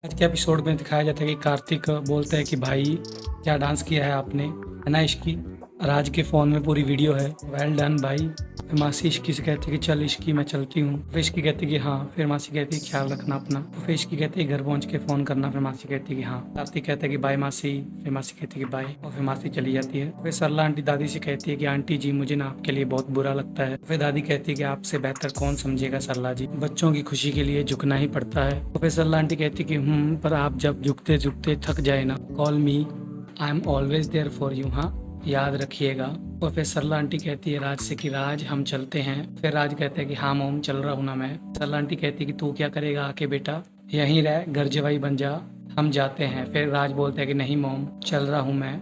आज के एपिसोड में दिखाया जाता है कि कार्तिक बोलता है कि भाई क्या डांस किया है आपने, है ना इश्की। राज के फ़ोन में पूरी वीडियो है। वेल डन भाई। फिर मासी इश्की से कहती है कि चल इश्की मैं चलती हूँ। फिर इश्की कहती है कि हाँ। फिर मासी कहती है ख्याल रखना अपना। फिर इश्की कहती है घर पहुँच के फ़ोन करना। फिर मासी कहती है कि हाँ। कार्तिक कहता है कि बाय मासी। फिर मासी कहती है कि बाय, और फिर मासी चली जाती है। फिर सरला आंटी दादी से कहती है कि आंटी जी मुझे ना आपके लिए बहुत बुरा लगता है। फिर दादी कहती है कि आपसे बेहतर कौन समझेगा सरला जी, बच्चों की खुशी के लिए झुकना ही पड़ता है। तो फिर सरला आंटी कहती है कि पर आप जब झुकते झुकते थक जाए ना, call me, I am always there for you, हाँ याद रखिएगा। और फिर सरला आंटी कहती है राज से कि राज हम चलते हैं। फिर राज कहता है कि हाँ मोम चल रहा हूँ ना मैं। सरला आंटी कहती है कि तू क्या करेगा आके बेटा, यहीं रह, घर जवाई बन जा, हम जाते हैं। फिर राज बोलता है कि नहीं मोम चल रहा हूँ मैं।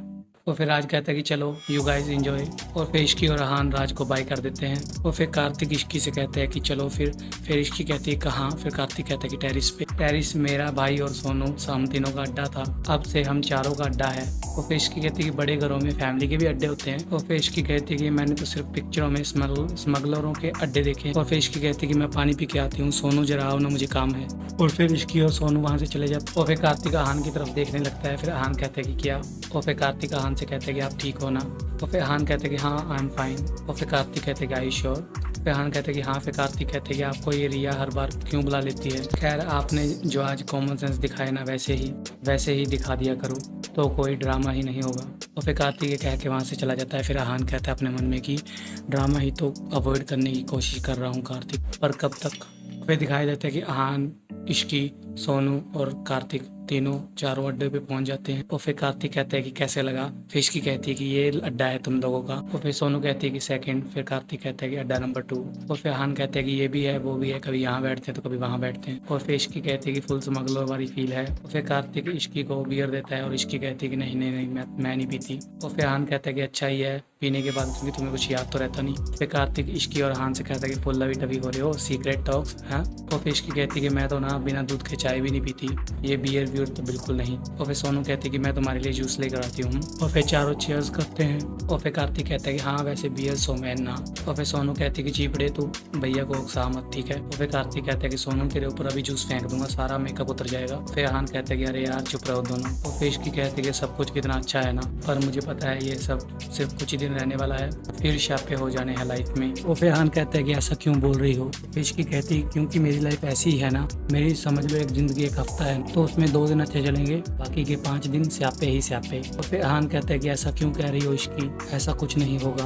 और फिर राज कहता है कि चलो यू गाइज एंजॉय। और फिर इश्की और रहान राज को बाय कर देते हैं। और फिर कार्तिक इश्की से कहता है कि चलो फिर इश्की कहती है कहाँ। फिर कार्तिक कहता है कि टेरिस पे। टेरिस मेरा भाई और सोनू हम तीनों का अड्डा था, अब से हम चारों का अड्डा है। और फिर इश्की कहती है कि बड़े घरों में फैमिली के भी अड्डे होते हैं। और फिर इश्की कहती है कि मैंने तो सिर्फ पिक्चरों में स्मगलरों के अड्डे देखे। और फिर इश्की कहती है कि मैं पानी पी के आती हूँ, सोनू जरा आओ ना, मुझे काम है। और फिर इश्की और सोनू वहाँ से चले जाते। और फिर कार्तिक आहान की तरफ देखने लगता है। फिर आहान कहता है कि क्या। और फिर कार्तिक आहान से कहता है कि आप ठीक हो ना। और फिर आहान कहते हैं कि हाँ आई एम फाइन। और फिर कार्तिक कहते हैं कि आई यू श्योर। फिर आहान कहते हैं कि हाँ। फिर कार्तिक कहते हैं कि आपको ये रिया हर बार क्यों बुला लेती है। खैर आपने जो आज कॉमन सेंस दिखाया ना वैसे ही दिखा दिया करो, तो कोई ड्रामा ही नहीं होगा। और फिर कार्तिक ये कह के वहाँ से चला जाता है। फिर आहान कहता है अपने मन में कि ड्रामा ही तो अवॉइड करने की कोशिश कर रहा हूँ कार्तिक, पर कब तक। फिर दिखाया जाता है कि आहान, इश्की, सोनू और कार्तिक तीनों चारों अड्डे पे पहुंच जाते हैं। और फिर कार्तिक कहता है कि कैसे लगा। फिर इश्की कहती है कि ये अड्डा है तुम लोगों का। और फिर सोनू कहती है कि सेकंड। फिर कार्तिक कहता है कि अड्डा नंबर 2। और फिर आहान कहते हैं कि ये भी है वो भी है, कभी यहाँ बैठते हैं तो कभी वहाँ बैठते हैं। और फिर इश्की कहती है कि फुल स्मगलर वाली फील है। और फिर कार्तिक इश्की को बियर देता है और इश्की कहती है कि नहीं नहीं नहीं मैं नहीं पीती। और फिर आहान कहता है कि अच्छा ही है पीने के बाद, क्योंकि तुम्हें कुछ याद तो रहता नहीं। फिर कार्तिक इश्की और आहान से कहता है कि फुल लवी टवी हो रहे हो, सीक्रेट टॉक्स हैं। और फिर इश्की कहती है कि मैं तो ना बिना दूध के चाय भी नहीं पीती, ये बियर व्यूर तो बिल्कुल नहीं। और फिर सोनू कहती है कि मैं तुम्हारे लिए जूस लेकर आती हूँ। और फिर चारों चीयर्स करते हैं। और फिर कार्तिक कहता है कि हाँ वैसे बियर सो मैन ना। और फिर सोनू कहती है कि चीपड़े तू भैया को उकसा मत, ठीक है। और फिर कार्तिक कहता है कि सोनू तेरे ऊपर अभी जूस फेंक दूंगा, सारा मेकअप उतर जाएगा। फिर आहान कहता है कि अरे यार चुप रहो दोनों। और फिर इश्की कहती है कि सब कुछ कितना अच्छा है ना, पर मुझे पता है ये सब सिर्फ कुछ ही दिन रहने वाला है, फिर शापे हो जाने हैं लाइफ में। और फिर आहान कहता है कि ऐसा क्यों बोल रही हो। फिर इश्की कहती है क्योंकि मेरी लाइफ ऐसी ही है ना, मेरी समझ लो एक जिंदगी एक हफ्ता है, तो उसमें 2 दिन अच्छे चलेंगे, बाकी के 5 दिन स्यापे ही स्यापे। और फिर आहान कहता है कि ऐसा क्यों कह रही हो इश्की, ऐसा कुछ नहीं होगा।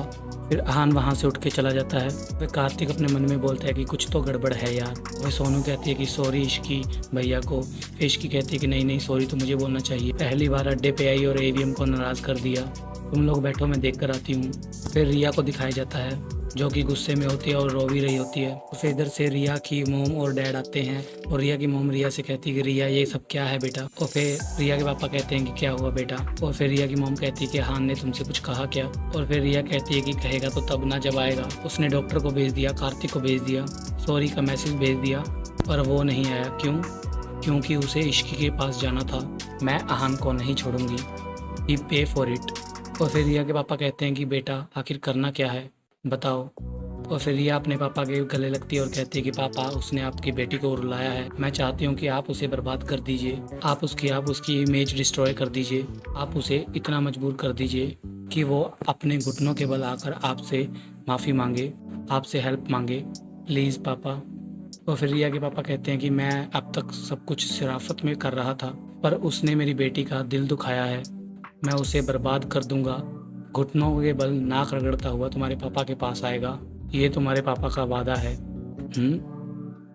फिर आहान वहाँ से उठ के चला जाता है। फिर कार्तिक अपने मन में बोलता है कि कुछ तो गड़बड़ है यार। फिर सोनू कहती है कि सॉरी इश्की भैया को। फिर इश्की कहती है कि नहीं नहीं सॉरी तो मुझे बोलना चाहिए, पहली बार अड्डे पे आई और एवीएम को नाराज़ कर दिया, तुम लोग बैठो मैं देख कर आती हूँ। फिर रिया को दिखाया जाता है जो कि गुस्से में होती है और रो भी रही होती है। तो फिर इधर से रिया की मोम और डैड आते हैं। और रिया की मोम रिया से कहती है कि रिया ये सब क्या है बेटा। और फिर रिया के पापा कहते हैं कि क्या हुआ बेटा। और फिर रिया की मोम कहती है कि हान ने तुमसे कुछ कहा क्या। और फिर रिया कहती है कि कहेगा तो तब ना जब आएगा, उसने डॉक्टर को भेज दिया, कार्तिक को भेज दिया, सॉरी का मैसेज भेज दिया, पर वो नहीं आया। क्यों? क्योंकि उसे इश्की के पास जाना था। मैं आहान को नहीं छोड़ूंगी, ही पे फॉर इट। और फिर रिया के पापा कहते हैं कि बेटा आखिर करना क्या है बताओ। और फिर रिया अपने पापा के गले लगती है और कहती है कि पापा उसने आपकी बेटी को रुलाया है, मैं चाहती हूँ कि आप उसे बर्बाद कर दीजिए, आप उसकी इमेज डिस्ट्रॉय कर दीजिए, आप उसे इतना मजबूर कर दीजिए कि वो अपने घुटनों के बल आकर आपसे माफ़ी मांगे, आपसे हेल्प मांगे, प्लीज़ पापा। और फिर रिया के पापा कहते हैं कि मैं अब तक सब कुछ शराफत में कर रहा था, पर उसने मेरी बेटी का दिल दुखाया है, मैं उसे बर्बाद कर दूंगा, घुटनों के बल नाक रगड़ता हुआ तुम्हारे पापा के पास आएगा, ये तुम्हारे पापा का वादा है।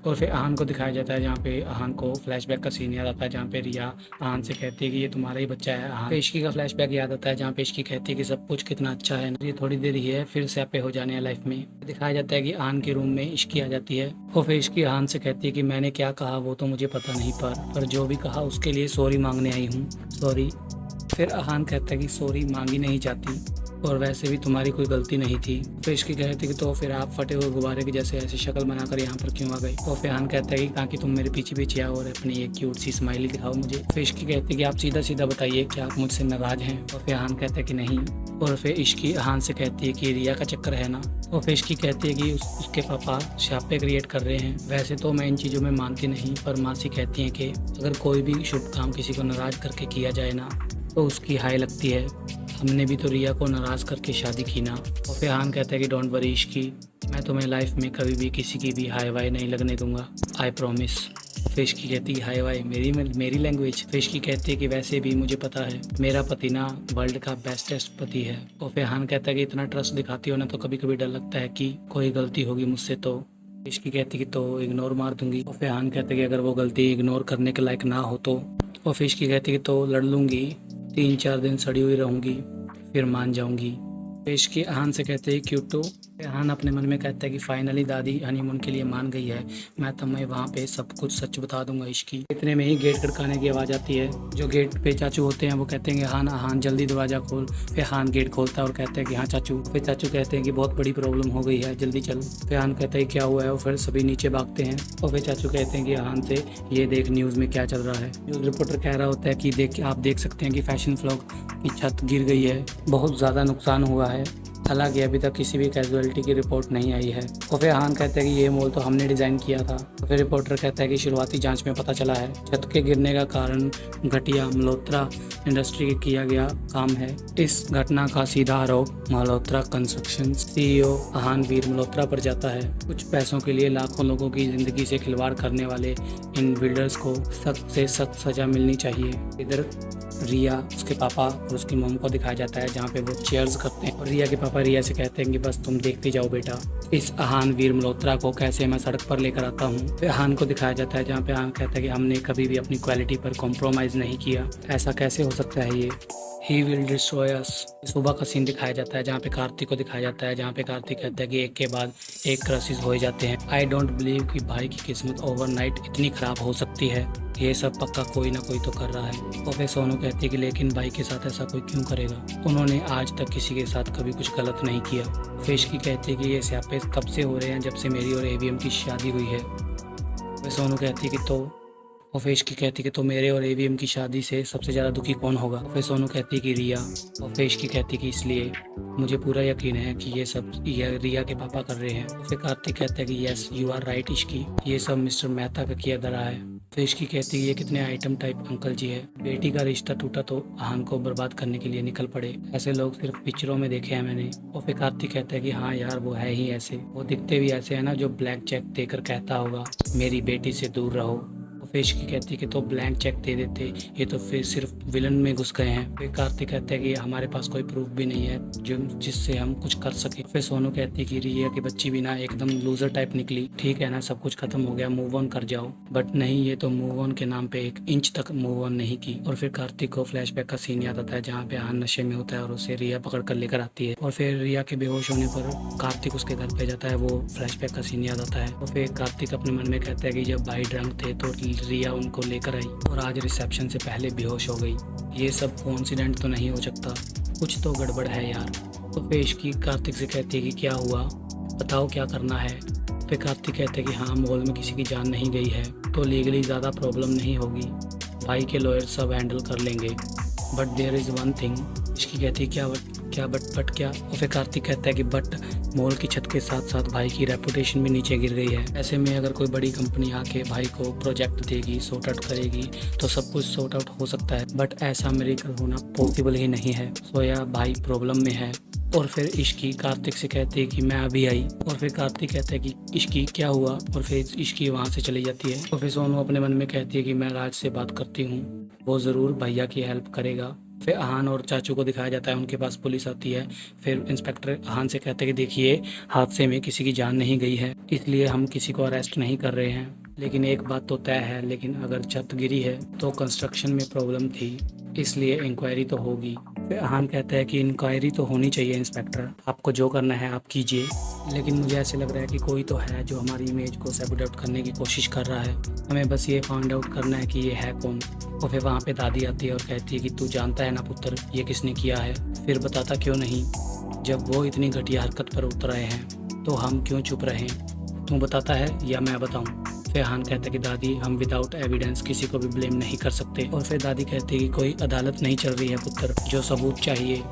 और फिर आहान को दिखाया जाता है जहाँ पे आहान को फ्लैशबैक का सीन याद आता है, जहाँ पे रिया आहान से कहती है कि ये तुम्हारा ही बच्चा है। आहान पे इश्की का फ्लैशबैक याद आता है जहाँ पे इश्की कहती है कि सब कुछ कितना अच्छा है, ये थोड़ी देर ही है फिर स्यापे हो जाने हैं लाइफ में। दिखाया जाता है कि आहान के रूम में इश्की आ जाती है। और फिर इश्की आहान से कहती है कि मैंने क्या कहा वो तो मुझे पता नहीं, पर जो भी कहा उसके लिए सॉरी मांगने आई हूँ, सॉरी। फिर आहान कहता है कि सॉरी मांगी नहीं जाती, और वैसे भी तुम्हारी कोई गलती नहीं थी। फिर इश्की कहती कि तो फिर आप फटे हुए गुब्बारे की जैसे ऐसी शक्ल बनाकर यहाँ पर क्यों आ गई। और फिर आहान कहता है कि ताकि तुम मेरे पीछे पीछे आओ और अपनी एक क्यूट सी स्माइली दिखाओ मुझे। फिर इश्की कहती है कि आप सीधा सीधा बताइए कि आप मुझसे नाराज हैं। और फिर आहान कहता है कि नहीं, और फिर इश्की अहान से कहती है कि रिया का चक्कर है ना। और फिर इश्की कहती है कि उसके पापा छापे क्रिएट कर रहे हैं। वैसे तो मैं इन चीज़ों में मानती नहीं, पर मासी कहती हैं कि अगर कोई भी शुभ काम किसी को नाराज़ करके किया जाए ना तो उसकी हाई लगती है। हमने भी तो रिया को नाराज़ करके शादी की ना। और फिर अहान कहता है कि डोंट वरी इश्की, मैं तुम्हें लाइफ में कभी भी किसी की भी हाई वाई नहीं लगने दूंगा, आई प्रॉमिस। फिश की कहती है हाई वाई मेरी लैंग्वेज। फिश की कहती है कि वैसे भी मुझे पता है मेरा पति ना वर्ल्ड का बेस्टेस्ट पति है। और फिर हान कहता है कि इतना ट्रस्ट दिखाती हो ना तो कभी कभी डर लगता है कि कोई गलती होगी मुझसे तो। फिश की कहती है कि तो इग्नोर मार दूंगी। और फिर हान कहता है कि अगर वो गलती इग्नोर करने के लायक ना हो तो। और फिश की कहती है कि तो लड़ लूंगी, 3-4 दिन सड़ी हुई रहूंगी, फिर मान जाऊंगी। फिश की अहान से कहते हैं क्यूटो। अहान अपने मन में कहता है कि फाइनली दादी हनीमून के लिए मान गई है, मैं तुम्हें वहाँ पे सब कुछ सच बता दूंगा इश्की। इतने में ही गेट खड़काने की आवाज़ आती है। जो गेट पे चाचू होते हैं वो कहते हैं कि अहान अहान जल्दी दरवाज़ा खोल। फिर अहान गेट खोलता है और कहते हैं कि हाँ चाचू। फिर चाचू कहते हैं कि बहुत बड़ी प्रॉब्लम हो गई है, जल्दी चल। फिर अहान कहता है क्या हुआ है, और फिर सभी नीचे भागते हैं। और फिर चाचू कहते हैं कि अहान से ये देख न्यूज़ में क्या चल रहा है। न्यूज़ रिपोर्टर कह रहा होता है कि आप देख सकते हैं कि फैशन फ्लॉग की छत गिर गई है, बहुत ज़्यादा नुकसान हुआ है, हालांकि अभी तक किसी भी कैजुअलिटी की रिपोर्ट नहीं आई है। और फिर अहान कहता है कि ये मॉल तो हमने डिज़ाइन किया था। तो फिर रिपोर्टर कहता है कि शुरुआती जांच में पता चला है छत के गिरने का कारण घटिया मल्होत्रा इंडस्ट्री के किया गया काम है। इस घटना का सीधा आरोप मल्होत्रा कंस्ट्रक्शन CEO अहान वीर मल्होत्रा पर जाता है। कुछ पैसों के लिए लाखों लोगों की जिंदगी से खिलवाड़ करने वाले इन बिल्डर्स को सख्त से सख्त सजा मिलनी चाहिए। इधर रिया, उसके पापा और उसकी मॉम को दिखाया जाता है जहाँ पे वो चीयर्स करते हैं। और रिया के पापा रिया से कहते हैं कि बस तुम देखते जाओ बेटा, इस अहान वीर मल्होत्रा को कैसे मैं सड़क पर लेकर आता हूँ। फिर अहान को दिखाया जाता है जहाँ पे अहान कहता है कि हमने कभी भी अपनी क्वालिटी पर कॉम्प्रोमाइज़ नहीं किया, ऐसा कैसे हो सकता है ये, ही विल डिस्ट्रॉय अस। सुबह का सीन दिखाया जाता है जहाँ पे कार्तिक को दिखाया जाता है, जहाँ पे कार्तिक कहता है कि एक के बाद एक क्रसेस हो जाते हैं। आई डोंट बिलीव कि भाई की किस्मत ओवरनाइट इतनी ख़राब हो सकती है, ये सब पक्का कोई ना कोई तो कर रहा है। और फिर सोनू कहती है कि लेकिन भाई के साथ ऐसा कोई क्यों करेगा, उन्होंने आज तक किसी के साथ कभी कुछ गलत नहीं किया। फिश की कहती है कि ये स्यापे तब से हो रहे हैं जब से मेरी और AVM की शादी हुई है। फिर सोनू कहती है कि तो। और फिश की कहती है कि तो मेरे और AVM की शादी से सबसे ज़्यादा दुखी कौन होगा। फिर सोनू कहती है कि रिया। और फिश की कहती है कि इसलिए मुझे पूरा यकीन है कि ये सब रिया के पापा कर रहे हैं। फिर कार्तिक कहता है कि yes you are right Ishki, ये सब मिस्टर मेहता का किया धरा है। फिश की कहती है ये कितने आइटम टाइप अंकल जी है, बेटी का रिश्ता टूटा तो अहान को बर्बाद करने के लिए निकल पड़े, ऐसे लोग सिर्फ पिक्चरों में देखे हैं मैंने। और फिर कार्तिक कहता है कि हाँ यार वो है ही ऐसे, वो दिखते भी ऐसे है ना जो ब्लैंक चेक देकर कहता होगा मेरी बेटी से दूर रहो। फिश की कहती है कि तो ब्लैंक चेक दे देते, ये तो फिर सिर्फ विलन में घुस गए हैं। फिर कार्तिक कहते हैं कि हमारे पास कोई प्रूफ भी नहीं है जो जिससे हम कुछ कर सके। फिर सोनू कहती है कि रिया की बच्ची भी ना एकदम लूजर टाइप निकली, ठीक है ना सब कुछ खत्म हो गया, मूव ऑन कर जाओ। बट नहीं, ये तो मूव ऑन के नाम पे 1 इंच तक मूव ऑन नहीं की। और फिर कार्तिक को फ्लैशबैक का सीन याद आता है जहाँ पे अहान नशे में होता है और उसे रिया पकड़ कर लेकर आती है। और फिर रिया के बेहोश होने पर कार्तिक उसके घर पे जाता है, वो फ्लैशबैक का सीन याद आता है। और फिर कार्तिक अपने मन में कहता है कि जब भाई ड्रंक थे तो रिया उनको लेकर आई और आज रिसेप्शन से पहले बेहोश हो गई, ये सब कोइंसिडेंट तो नहीं हो सकता, कुछ तो गड़बड़ है यार। तो फिश की कार्तिक से कहती है कि क्या हुआ, बताओ क्या करना है। फिर कार्तिक कहते हैं कि हाँ मॉल में किसी की जान नहीं गई है तो लीगली ज़्यादा प्रॉब्लम नहीं होगी, भाई के लॉयर सब हैंडल कर लेंगे। But there is one thing. इसकी कहती है क्या बट क्या। और फिर कार्तिक कहता है कि बट मॉल की छत के साथ साथ भाई की रेपुटेशन भी नीचे गिर गई है, ऐसे में अगर कोई बड़ी कंपनी आके भाई को प्रोजेक्ट देगी, सॉर्ट आउट करेगी तो सब कुछ सॉर्ट आउट हो सकता है, बट ऐसा मिरेकल होना पॉसिबल ही नहीं है। सोया भाई प्रॉब्लम में है। और फिर इश्की कार्तिक से कहती है कि मैं अभी आई। और फिर कार्तिक कहता है कि इश्की क्या हुआ, और फिर इश्की वहाँ से चली जाती है। और फिर सोनू अपने मन में कहती है कि मैं राज से बात करती हूँ, वो ज़रूर भैया की हेल्प करेगा। फिर अहान और चाचू को दिखाया जाता है, उनके पास पुलिस आती है। फिर इंस्पेक्टर अहान से कहते हैं कि देखिए हादसे में किसी की जान नहीं गई है, इसलिए हम किसी को अरेस्ट नहीं कर रहे हैं, लेकिन एक बात तो तय है, लेकिन अगर छत गिरी है तो कंस्ट्रक्शन में प्रॉब्लम थी, इसलिए इंक्वायरी तो होगी। फिर अहान कहता है कि इंक्वायरी तो होनी चाहिए इंस्पेक्टर, आपको जो करना है आप कीजिए, लेकिन मुझे ऐसे लग रहा है कि कोई तो है जो हमारी इमेज को सैबोटेज करने की कोशिश कर रहा है, हमें बस ये फाइंड आउट करना है कि ये है कौन। और फिर वहाँ पे दादी आती है और कहती है कि तू जानता है ना पुत्र ये किसने किया है। फिर बताता क्यों नहीं, जब वो इतनी घटिया हरकत पर उतर आए हैं तो हम क्यों चुप रहे, तू बताता है या मैं बताऊँ। फिर अहान कहता है कि दादी हम विदाउट एविडेंस किसी को भी ब्लेम नहीं कर सकते। और फिर दादी कहती है कि कोई अदालत नहीं चल रही है पुत्र, जो सबूत चाहिए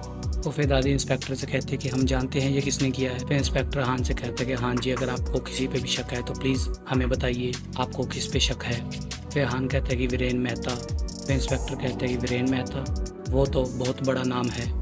तो फिर दादी इंस्पेक्टर से कहती है कि हम जानते हैं ये किसने किया है। फिर इंस्पेक्टर हान से कहते हैं कि हाँ जी, अगर आपको किसी पे भी शक है तो प्लीज़ हमें बताइए, आपको किस पे शक है। फिर हान कहते हैं कि वीरेन मेहता। फिर इंस्पेक्टर कहते हैं कि वीरेन मेहता, वो तो बहुत बड़ा नाम है,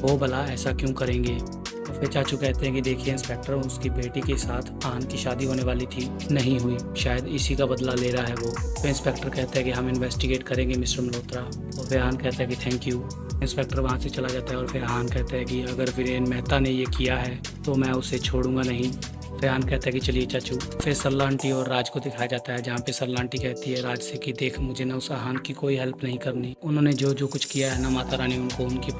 वो भला ऐसा क्यों करेंगे। तो फिर चाचू कहते हैं कि देखिए इंस्पेक्टर, उसकी बेटी के साथ आन की शादी होने वाली थी, नहीं हुई, शायद इसी का बदला ले रहा है वो। फिर इंस्पेक्टर कहता है कि हम इन्वेस्टिगेट करेंगे मिस्टर मल्होत्रा। और फिर आन कहता है कि थैंक यू। इंस्पेक्टर वहाँ से चला जाता है और फिर आन कहता है कि अगर वीरेन मेहता ने ये किया है तो मैं उसे छोड़ूंगा नहीं। फिर आन कहता है कि चलिए चाचू। फिर सरला आंटी और राज को दिखाया जाता है, जहाँ पे सरला आंटी कहती है राज से कि देख, मुझे ना उस आहान की कोई हेल्प नहीं करनी, उन्होंने जो जो कुछ किया है ना, माता रानी उनको उनकी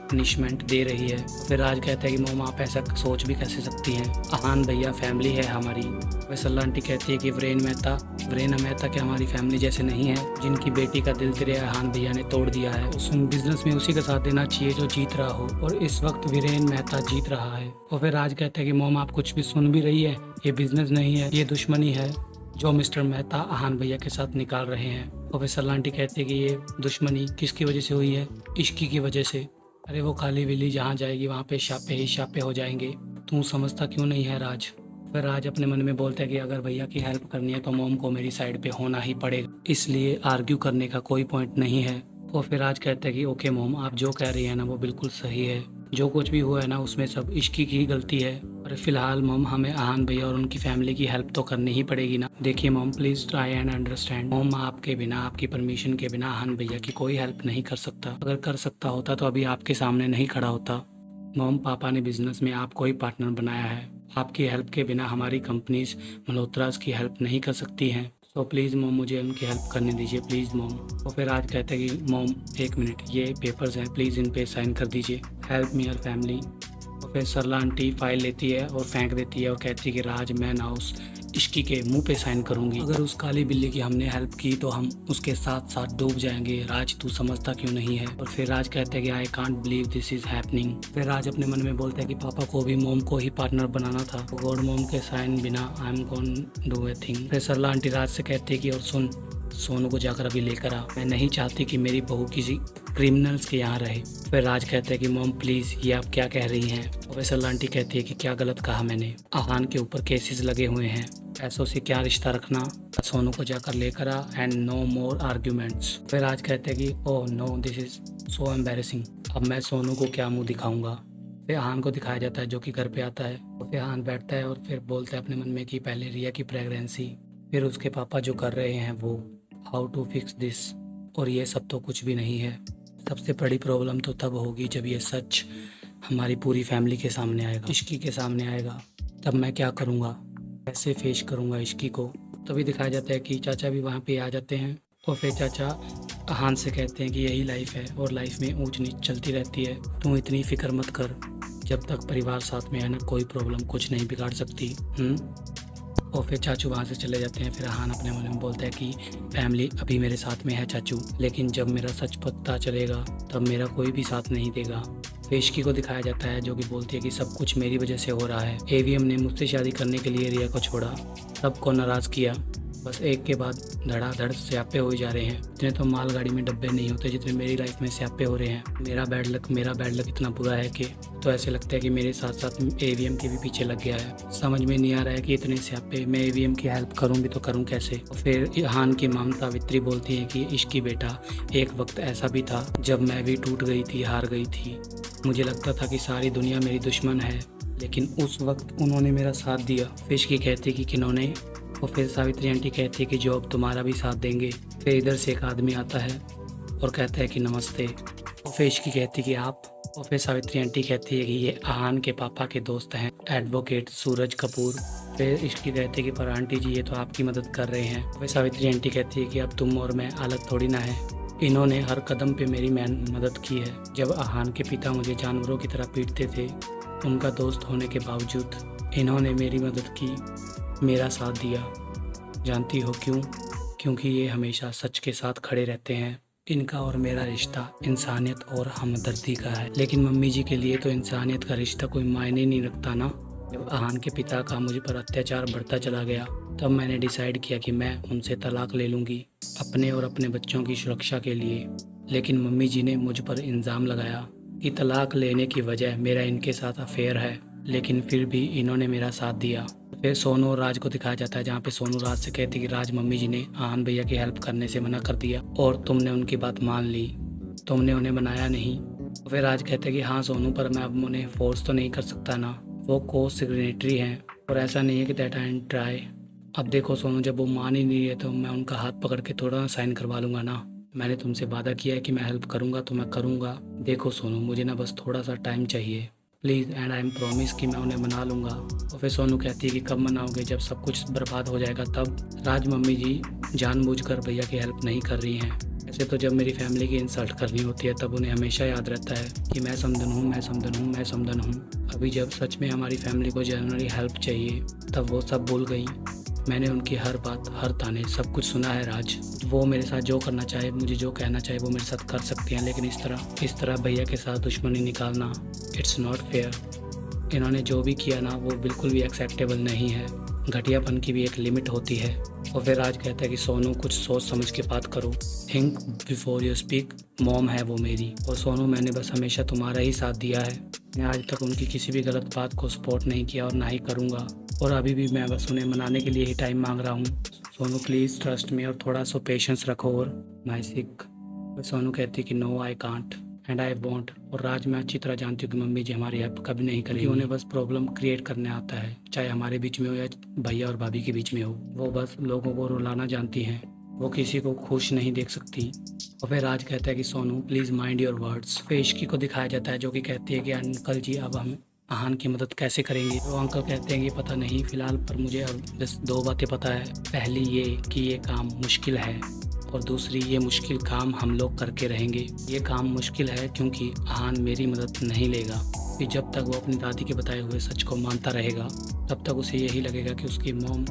पनिशमेंट दे रही है। फिर राज कहता है कि मोम आप ऐसा सोच भी कैसे सकती हैं, आहान भैया फैमिली है हमारी। फिर सरला आंटी कहती है कि वीरेन मेहता क्या हमारी फैमिली जैसे नहीं है, जिनकी बेटी का दिल तेरे आहान भैया ने तोड़ दिया है। उस बिजनेस में उसी का साथ देना चाहिए जो जीत रहा हो, और इस वक्त वीरेन मेहता जीत रहा है। और फिर राज कहता है कि मोम आप कुछ भी सुन भी रही है, ये बिजनेस नहीं है, ये दुश्मनी है जो मिस्टर मेहता आहान भैया के साथ निकाल रहे हैं। और फिर सरला आंटी कहती है कि ये दुश्मनी किसकी वजह से हुई है, इश्की की वजह से। अरे वो काली बिल्ली जहाँ जाएगी वहाँ पे शापे ही शापे हो जाएंगे, तू समझता क्यों नहीं है राज। फिर राज अपने मन में बोलता है कि अगर भैया की हेल्प करनी है तो मोम को मेरी साइड पे होना ही पड़ेगा, इसलिए आर्ग्यू करने का कोई पॉइंट नहीं है। और फिर राज कहता है कि ओके मोम, आप जो कह रही है ना वो बिल्कुल सही है, जो कुछ भी हुआ है ना उसमें सब इश्की की गलती है, और फिलहाल मोम हमें आहान भैया और उनकी फैमिली की हेल्प तो करनी ही पड़ेगी ना। देखिए मोम, प्लीज़ ट्राई एंड अंडरस्टैंड, मोम आपके बिना, आपकी परमिशन के बिना आहान भैया की कोई हेल्प नहीं कर सकता, अगर कर सकता होता तो अभी आपके सामने नहीं खड़ा होता। मोम, पापा ने बिजनेस में आपको ही पार्टनर बनाया है, आपकी हेल्प के बिना हमारी कंपनीज मल्होत्रास की हेल्प नहीं कर सकती हैं, तो प्लीज़ मोम मुझे उनकी हेल्प करने दीजिए प्लीज़ मोम। तो फिर आज कहते हैं कि मोम एक मिनट, ये पेपर्स हैं, प्लीज़ इन पे साइन कर दीजिए, हेल्प मी योर फैमिली। तो फिर सरला आंटी फाइल लेती है और फेंक देती है और कहती है कि राज, मैं ना उस इश्की के मुंह पे साइन करूंगी, अगर उस काली बिल्ली की हमने हेल्प की तो हम उसके साथ साथ डूब जाएंगे, राज तू समझता क्यों नहीं है। और फिर राज कहते हैं कि I can't believe this is happening. फिर राज अपने मन में बोलता है कि पापा को भी मोम को ही पार्टनर बनाना था, गॉड मोम के साइन बिना I am gonna do a thing. फिर सरला आंटी राज से कहती है कि और सुन, सोनू को जाकर अभी लेकर आ, मैं नहीं चाहती कि मेरी बहू किसी क्रिमिनल्स के यहाँ रहे। फिर राज कहते हैं कि मोम प्लीज़, ये आप क्या कह रही हैं। और फिर सरला आंटी कहती है कि क्या गलत कहा मैंने, आहान के ऊपर केसेस लगे हुए हैं, पैसों से क्या रिश्ता रखना, सोनू को जाकर लेकर आ एंड नो मोर आर्ग्यूमेंट्स। फिर राज कहते हैं कि oh no, this is so embarrassing, अब मैं सोनू को क्या मुंह दिखाऊंगा। फिर आहान को दिखाया जाता है जो कि घर पे आता है, और फिर आहान बैठता है और फिर बोलता है अपने मन में कि पहले रिया की प्रेगनेंसी, फिर उसके पापा जो कर रहे हैं वो, हाउ टू फिक्स दिस, और ये सब तो कुछ भी नहीं है, सबसे बड़ी प्रॉब्लम तो तब होगी जब ये सच हमारी पूरी फैमिली के सामने आएगा, इश्की के सामने आएगा, तब मैं क्या करूँगा, कैसे फेस करूँगा इश्की को। तभी दिखाया जाता है कि चाचा भी वहाँ पे आ जाते हैं, और फिर चाचा आहान से कहते हैं कि यही लाइफ है और लाइफ में ऊंच नीच चलती रहती है, तू इतनी फिक्र मत कर, जब तक परिवार साथ में है ना कोई प्रॉब्लम कुछ नहीं बिगाड़ सकती। और फिर चाचू वहाँ से चले जाते हैं। फिर आहान अपने मन में बोलता है कि फैमिली अभी मेरे साथ में है चाचू, लेकिन जब मेरा सच पता चलेगा तब मेरा कोई भी साथ नहीं देगा। फिर इश्की को दिखाया जाता है जो कि बोलती है कि सब कुछ मेरी वजह से हो रहा है, एवीएम ने मुझसे शादी करने के लिए रिया को छोड़ा, सबको नाराज़ किया, बस एक के बाद धड़ाधड़ स्यापे हो जा रहे हैं, इतने तो मालगाड़ी में डब्बे नहीं होते जितने मेरी लाइफ में स्यापे हो रहे हैं। मेरा बैड लक इतना बुरा है कि तो ऐसे लगता है कि मेरे साथ साथ एवीएम के भी पीछे लग गया है। समझ में नहीं आ रहा है कि इतने स्यापे, मैं एवीएम की हेल्प करूँ भी तो करूँ कैसे। फिर आहान की माम सावित्री बोलती है कि इश्की बेटा, एक वक्त ऐसा भी था जब मैं भी टूट गई थी, हार गई थी, मुझे लगता था कि सारी दुनिया मेरी दुश्मन है, लेकिन उस वक्त उन्होंने मेरा साथ दिया। फिश की कहती कि किन्होंने। और फिर सावित्री आंटी कहती है कि जो अब तुम्हारा भी साथ देंगे। फिर इधर से एक आदमी आता है और कहता है कि नमस्ते। और फिर इसकी कहती कि आप। और फिर सावित्री आंटी कहती है कि ये आहान के पापा के दोस्त हैं, एडवोकेट सूरज कपूर। फिर इसकी कहती है कि पर आंटी जी ये तो आपकी मदद कर रहे हैं। फिर सावित्री आंटी कहती है कि अब तुम और मैं अलग थोड़ी ना है, इन्होंने हर कदम पे मेरी मदद की है। जब आहान के पिता मुझे जानवरों की तरह पीटते थे, उनका दोस्त होने के बावजूद इन्होंने मेरी मदद की, मेरा साथ दिया। जानती हो क्यों? क्योंकि ये हमेशा सच के साथ खड़े रहते हैं। इनका और मेरा रिश्ता इंसानियत और हमदर्दी का है। लेकिन मम्मी जी के लिए तो इंसानियत का रिश्ता कोई मायने नहीं रखता ना। जब आहान के पिता का मुझ पर अत्याचार बढ़ता चला गया, तब मैंने डिसाइड किया कि मैं उनसे तलाक ले लूँगी, अपने और अपने बच्चों की सुरक्षा के लिए। लेकिन मम्मी जी ने मुझ पर इल्ज़ाम लगाया कि तलाक लेने की वजह मेरा इनके साथ अफेयर है, लेकिन फिर भी इन्होंने मेरा साथ दिया। फिर सोनू और राज को दिखाया जाता है, जहाँ पे सोनू राज से कहती कि राज मम्मी जी ने आहान भैया की हेल्प करने से मना कर दिया और तुमने उनकी बात मान ली, तुमने उन्हें मनाया नहीं। फिर राज कहते हैं कि हाँ सोनू, पर मैं अब उन्हें फोर्स तो नहीं कर सकता ना, वो को सिग्नेटरी हैं और ऐसा नहीं है कि दैट एंड ट्राई। अब देखो सोनू, जब वो मान ही नहीं है तो मैं उनका हाथ पकड़ के थोड़ा साइन करवा लूँगा ना। मैंने तुमसे वादा किया है कि मैं हेल्प करूँगा तो मैं करूँगा। देखो सोनू, मुझे ना बस थोड़ा सा टाइम चाहिए please, and I am promise कि मैं उन्हें मना लूँगा। और फिर सोनू कहती है कि कब मनाओगे, जब सब कुछ बर्बाद हो जाएगा तब। राज मम्मी जी जानबूझकर भैया की हेल्प नहीं कर रही हैं। ऐसे तो जब मेरी फैमिली की इंसल्ट करनी होती है तब उन्हें हमेशा याद रहता है कि मैं समधन हूँ, मैं समधन हूँ, मैं समधन हूँ। अभी जब सच में हमारी फैमिली को जनरली हेल्प चाहिए तब वो सब भूल गई। मैंने उनकी हर बात, हर ताने, सब कुछ सुना है राज। वो मेरे साथ जो करना चाहे, मुझे जो कहना चाहे वो मेरे साथ कर सकती हैं, लेकिन इस तरह भैया के साथ दुश्मनी निकालना इट्स नॉट फेयर। इन्होंने जो भी किया ना वो बिल्कुल भी एक्सेप्टेबल नहीं है। घटियापन की भी एक लिमिट होती है। और फिर राज कहता है कि सोनू कुछ सोच समझ के बात करो, think before you speak. Mom है वो मेरी, और सोनू मैंने बस हमेशा तुम्हारा ही साथ दिया है। मैं आज तक उनकी किसी भी गलत बात को सपोर्ट नहीं किया और ना ही करूँगा, और अभी भी मैं बस उन्हें मनाने के लिए ही टाइम मांग रहा हूँ। सोनू प्लीज़ ट्रस्ट मी और थोड़ा सा पेशेंस रखो और माई सिक। सोनू कहती कि no I can't and I want. और राज, मैं अच्छी तरह जानती हूँ कि मम्मी जी हमारी हेल्प कभी नहीं करेगी। उन्हें बस प्रॉब्लम क्रिएट करने आता है, चाहे हमारे बीच में हो या भैया और भाभी के बीच में हो। वो बस लोगों को रुलाना जानती हैं, वो किसी को खुश नहीं देख सकती। और फिर राज कहता है कि Sonu please mind your words. फिर इश्की को दिखाया जाता है जो कि कहती है कि अंकल जी अब हम आहान की मदद कैसे करेंगे। तो अंकल कहते हैं कि पता नहीं फ़िलहाल, पर मुझे अब बस दो बातें पता है। पहली ये कि ये काम मुश्किल है, और दूसरी ये मुश्किल काम हम लोग करके रहेंगे। ये काम मुश्किल है क्योंकि आहान मेरी मदद नहीं लेगा। फिर जब तक वो अपनी दादी के बताए हुए सच को मानता रहेगा तब तक उसे यही लगेगा कि उसकी मॉम,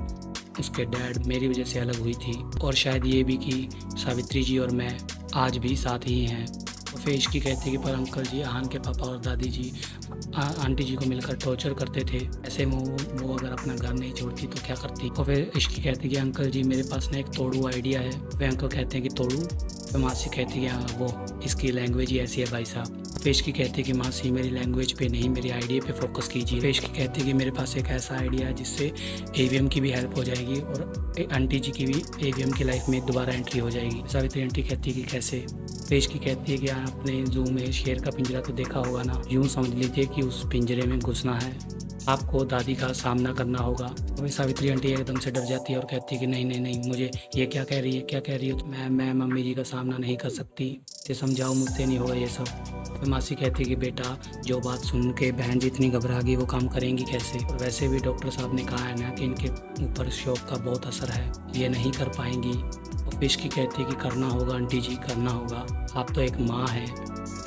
उसके डैड मेरी वजह से अलग हुई थी, और शायद ये भी कि सावित्री जी और मैं आज भी साथ ही हैं। और फिर इश्की कहती है कि पर अंकल जी, आहान के पापा और दादी जी आंटी जी को मिलकर टॉर्चर करते थे, ऐसे में वो अगर अपना घर नहीं छोड़ती तो क्या करती। और फिर इश्की कहती है कि अंकल जी मेरे पास ना एक तोड़ू आइडिया है। वे अंकल कहते हैं कि तोड़ू। तो मासी कहती है कि हाँ, वो इसकी लैंग्वेज ही ऐसी है भाई साहब। फिर इश्की कहती है कि मासी मेरी लैंग्वेज पे नहीं, मेरी आइडिया पे फोकस कीजिए। फिर इश्की कहती है कि मेरे पास एक ऐसा आइडिया है जिससे एवीएम की भी हेल्प हो जाएगी और आंटी जी की भी एवीएम की लाइफ में दोबारा एंट्री हो जाएगी। सावित्री आंटी कहती है कि कैसे। पेश की कहती है कि आपने जू में शेर का पिंजरा तो देखा होगा ना, यूँ समझ लीजिए कि उस पिंजरे में घुसना है, आपको दादी का सामना करना होगा। तो वही सावित्री आंटी एकदम से डर जाती है और कहती है कि नहीं नहीं नहीं, मुझे ये क्या कह रही है, क्या कह रही है, मैं मम्मी जी का सामना नहीं कर सकती, ये समझाओ, मुझसे नहीं होगा ये सब। तो मासी कहती है कि बेटा, जो बात सुन के बहन जी इतनी घबरा गई वो काम करेंगी कैसे। और वैसे भी डॉक्टर साहब ने कहा है ना कि इनके ऊपर शॉक का बहुत असर है, ये नहीं कर पाएंगी। और फिश की कहती है कि करना होगा आंटी जी, करना होगा, आप तो एक माँ हैं,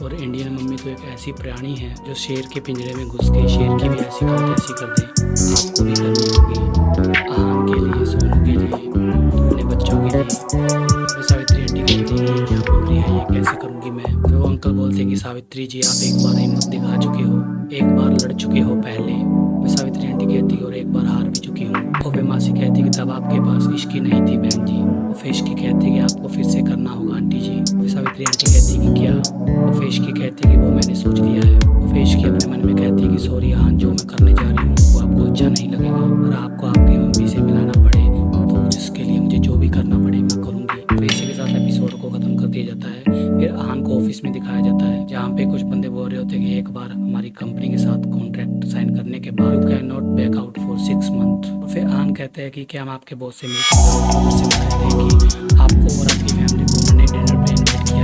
और इंडियन मम्मी तो एक ऐसी प्राणी है जो शेर के पिंजरे में घुस के शेर की भी ऐसी खाते ऐसी कर दे। आपको भी करनी होगी, आहान के लिए, सोनू के लिए, अपने बच्चों के लिए। तो सावित्री आंटी कहती है कि क्या बोल रही है, ये कैसे करूँगी मैं। तो वो अंकल बोलते हैं कि सावित्री जी, आप एक बार हिम्मत दिखा चुके हो, एक बार लड़ चुके हो पहले। तो सावित्री आंटी कहती है और एक बार हार भी चुकी हूँ। और फिर मासी कहती है कि तब आपके पास इश्की नहीं थी बहन जी। और फिर इश्की कहती है कि आपको फिर से करना होगा आंटी जी। फिर सावित्री आंटी कहती है कि क्या। और फिर इश्की कहती है कि वो मैंने सोच लिया है। और फिर इश्की अपने मन में कहती है कि सॉरी आहान, जो मैं करने जा रही हूँ वो आपको अच्छा नहीं लगेगा, और आपको आपकी मम्मी से मिलाना पड़े तो जिसके लिए मुझे जो भी करना पड़े मैं करूँगी। फिर इसी के साथ एपिसोड को खत्म कर दिया जाता है। फिर आहान को ऑफिस में दिखाया जाता है, जहाँ पे कुछ बंदे बोल रहे होते हैं कि एक बार हमारी कंपनी के साथ कॉन्ट्रैक्ट साइन करने के बाद you can not back out for 6 month. और फिर आहान कहते हैं कि क्या हम आपके बॉस से मिल सकते हैं। आपको और आपकी फैमिली को मैंने डिनर पे इन्वाइट किया